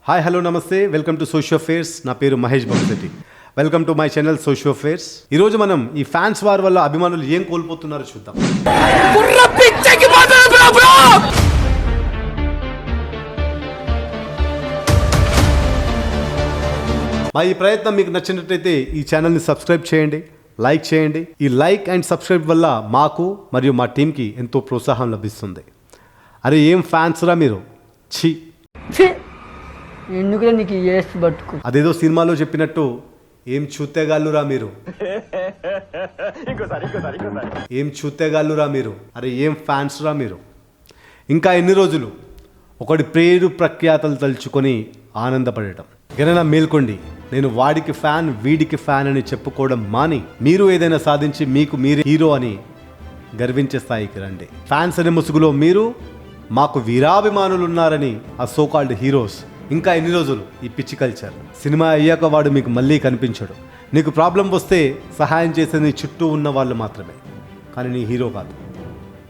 Hi hello నమస్తే, welcome to socio affairs. నా పేరు Mahesh Bommisetty. Welcome to my channel socio affairs. ఈరోజు మనం ఈ ఫ్యాన్స్ వార్ వల్ల అభిమానులు ఏం కోల్పోతున్నారో చూద్దాం. మా ఈ ప్రయత్నం మీకు నచ్చినట్లయితే ఈ ఛానల్ని సబ్స్క్రైబ్ చేయండి, లైక్ చేయండి. ఈ లైక్ అండ్ సబ్స్క్రైబ్ వల్ల మాకు మరియు మా టీంకి ఎంతో ప్రోత్సాహం లభిస్తుంది. అరే ఏం ఫ్యాన్స్ రా మీరు, ఛీ ఎందుకులే నీకు ఏస్ పట్టుకు. అదేదో సినిమాలో చెప్పినట్టు ఏం చూతేగాళ్ళురా మీరు, ఏం చూతేగాళ్ళురా మీరు, అరే ఏం ఫ్యాన్స్ రా మీరు. ఇంకా ఎన్ని రోజులు ఒకటి పేరు ప్రఖ్యాతలు తలుచుకొని ఆనందపడటం. గనన మేల్కొండి, నేను వాడికి ఫ్యాన్ వీడికి ఫ్యాన్ అని చెప్పుకోవడం మాని మీరు ఏదైనా సాధించి మీకు మీరే హీరో అని గర్వించే స్థాయికి రండి. ఫ్యాన్స్ అనే ముసుగులో మీరు మాకు వీరాభిమానులు ఉన్నారని ఆ సోకాల్డ్ హీరోస్. ఇంకా ఎన్ని రోజులు ఈ పిచ్చి కల్చర్? సినిమా అయ్యాక వాడు మీకు మళ్ళీ కనిపించడు. నీకు ప్రాబ్లం వస్తే సహాయం చేసేది నీ చుట్టూ ఉన్న వాళ్ళు మాత్రమే, కానీ నీ హీరో కాదు.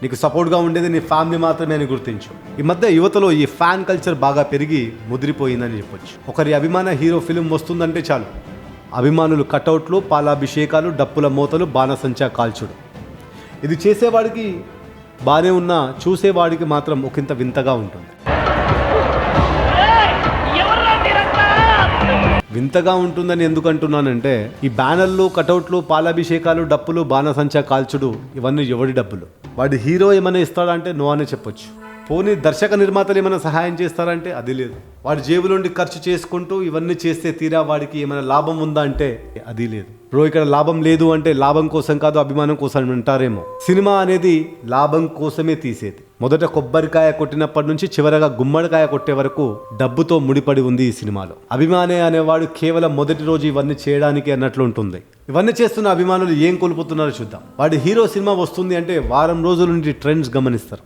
నీకు సపోర్ట్గా ఉండేది నీ ఫ్యామిలీ మాత్రమే అని గుర్తించు. ఈ మధ్య యువతలో ఈ ఫ్యాన్ కల్చర్ బాగా పెరిగి ముదిరిపోయిందని చెప్పొచ్చు. ఒకరి అభిమాన హీరో ఫిలిం వస్తుందంటే చాలు అభిమానులు కటౌట్లు, పాలాభిషేకాలు, డప్పుల మూతలు, బాణసంచా కాల్చుడు. ఇది చేసేవాడికి బాగానే ఉన్నా చూసేవాడికి మాత్రం ఒకంత వింతగా ఉంటుంది. వింతగా ఉంటుందని ఎందుకు అంటున్నానంటే, ఈ బ్యానర్లు, కటౌట్లు, పాలాభిషేకాలు, డప్పులు, బాణసంచా కాల్చుడు ఇవన్నీ ఎవడి డబ్బులు? వాడి హీరో ఏమైనా ఇస్తాడంటే నో అని చెప్పొచ్చు. పోనీ దర్శక నిర్మాతలు ఏమైనా సహాయం చేస్తారంటే అది లేదు. వాడి జేబులోండి ఖర్చు చేసుకుంటూ ఇవన్నీ చేస్తే తీరా వాడికి ఏమైనా లాభం ఉందా అంటే అది లేదు. బ్రో ఇక్కడ లాభం లేదు అంటే లాభం కోసం కాదు, అభిమానం కోసం అంటారేమో. సినిమా అనేది లాభం కోసమే తీసేది. మొదట కొబ్బరికాయ కొట్టినప్పటి నుంచి చివరగా గుమ్మడికాయ కొట్టే వరకు డబ్బుతో ముడిపడి ఉంది ఈ సినిమాలో. అభిమానే అనేవాడు కేవలం మొదటి రోజు ఇవన్నీ చేయడానికి అన్నట్లు ఉంటుంది. ఇవన్నీ చేస్తున్న అభిమానులు ఏం కోల్పోతున్నారో చూద్దాం. వాడి హీరో సినిమా వస్తుంది అంటే వారం రోజుల నుంచి ట్రెండ్స్ గమనిస్తారు.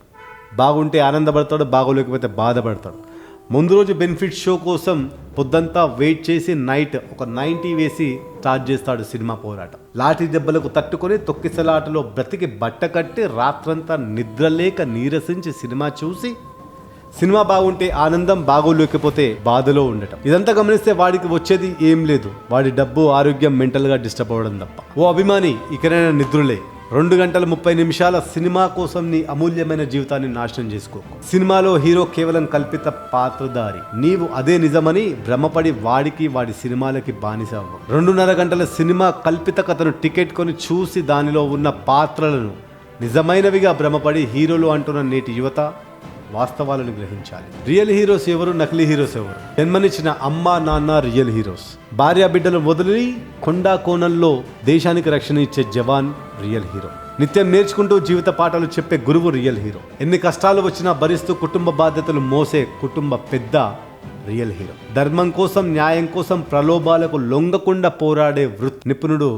బాగుంటే ఆనందపడతాడు, బాగోలేకపోతే బాధపడతాడు. ముందు రోజు బెనిఫిట్ షో కోసం పొద్దంతా వెయిట్ చేసి నైట్ ఒక 90 వేసి స్టార్ట్ చేస్తాడు సినిమా పోరాటం. లాఠీ దెబ్బలకు తట్టుకొని తొక్కిసలాటలో బ్రతికి బట్ట కట్టి రాత్రంతా నిద్రలేక నీరసించి సినిమా చూసి, సినిమా బాగుంటే ఆనందం, బాగోలేకపోతే బాధలో ఉండటం. ఇదంతా గమనిస్తే వాడికి వచ్చేది ఏం లేదు. వాడి డబ్బు, ఆరోగ్యం, మెంటల్గా డిస్టర్బ్ అవ్వడం తప్ప. ఓ అభిమాని, ఇకనైనా నిద్రలే. 2 గంటల 30 నిమిషాల సినిమా కోసం నీ అమూల్యమైన జీవితాన్ని నాశనం చేసుకోకు. సినిమాలో హీరో కేవలం కల్పిత పాత్రధారి. నీవు అదే నిజమని భ్రమపడి వాడికి, వాడి సినిమాలకి బానిస అవ్వు. 2.5 గంటల సినిమా కల్పిత కథను టికెట్ కొని చూసి దానిలో ఉన్న పాత్రలను నిజమైనవిగా భ్రమపడి హీరోలు అంటున్న నేటి యువత వాస్తవాలను గ్రహించాలి. రియల్ హీరోస్ ఎవరు, నకిలీ హీరోస్ ఎవరు? జన్మనిచ్చిన అమ్మా నాన్న రియల్ హీరోస్. భార్య బిడ్డలు వదిలి కొండా కోణంలో దేశానికి రక్షణ ఇచ్చే జవాన్ రియల్ హీరో. నిత్యం నేర్చుకుంటూ జీవిత పాఠాలు చెప్పే గురువు రియల్ హీరో. ఎన్ని కష్టాలు వచ్చినా భరిస్తూ కుటుంబ బాధ్యతలు మోసే కుటుంబ పెద్ద రియల్ హీరో. ధర్మం కోసం, న్యాయం కోసం ప్రలోభాలకు లొంగకుండా పోరాడే నిపుణుడు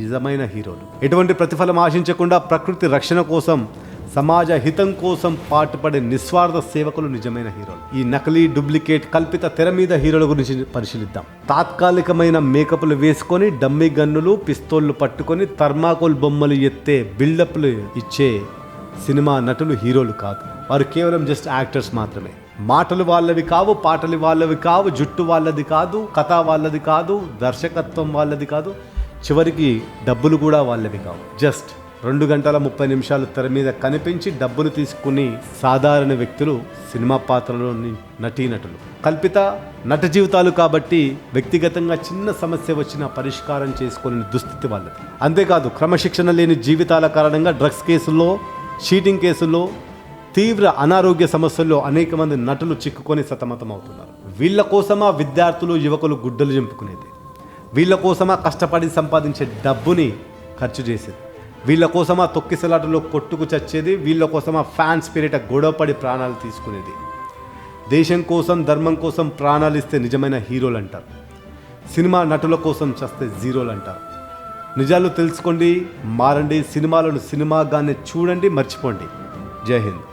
నిజమైన హీరోలు. ఎటువంటి ప్రతిఫలం ఆశించకుండా ప్రకృతి రక్షణ కోసం, సమాజ హితం కోసం పాటుపడే నిస్వార్థ సేవకులు నిజమైన హీరోలు. ఈ నకిలీ, డూప్లికేట్, కల్పిత తెర మీద హీరోల గురించి పరిశీలిద్దాం. తాత్కాలికమైన మేకప్లు వేసుకొని, డమ్మీ గన్నులు, పిస్తోళ్లు పట్టుకొని థర్మాకోల్ బొమ్మలు ఎత్తే బిల్డప్లు ఇచ్చే సినిమా నటులు హీరోలు కాదు. వారు కేవలం జస్ట్ యాక్టర్స్ మాత్రమే. మాటలు వాళ్ళవి కావు, పాటలు వాళ్ళవి కావు, జుట్టు వాళ్ళది కాదు, కథ వాళ్ళది కాదు, దర్శకత్వం వాళ్ళది కాదు, చివరికి డబ్బులు కూడా వాళ్ళవి కావు. జస్ట్ 2 గంటల 30 నిమిషాలు తెర మీద కనిపించి డబ్బులు తీసుకుని సాధారణ వ్యక్తులు సినిమా పాత్రలోని నటీనటులు. కల్పిత నట జీవితాలు కాబట్టి వ్యక్తిగతంగా చిన్న సమస్య వచ్చినా పరిష్కారం చేసుకునే దుస్థితి వాళ్ళది. అంతేకాదు క్రమశిక్షణ లేని జీవితాల కారణంగా డ్రగ్స్ కేసుల్లో, చీటింగ్ కేసుల్లో, తీవ్ర అనారోగ్య సమస్యల్లో అనేక మంది నటులు చిక్కుకొని సతమతం అవుతున్నారు. వీళ్ళ కోసమా విద్యార్థులు, యువకులు గుడ్డలు చింపుకునేది? వీళ్ళ కోసమా కష్టపడి సంపాదించే డబ్బుని ఖర్చు చేసేది? వీళ్ళ కోసమా తొక్కిసలాటలో కొట్టుకు చచ్చేది? వీళ్ళ కోసమా ఫ్యాన్స్ పేరిట గొడవపడి ప్రాణాలు తీసుకునేది? దేశం కోసం, ధర్మం కోసం ప్రాణాలు ఇస్తే నిజమైన హీరోలు అంటారు. సినిమా నటుల కోసం చస్తే జీరోలు అంటారు. నిజాలు తెలుసుకోండి, మారండి. సినిమాలను సినిమాగానే చూడండి, మర్చిపోండి. జై హింద్.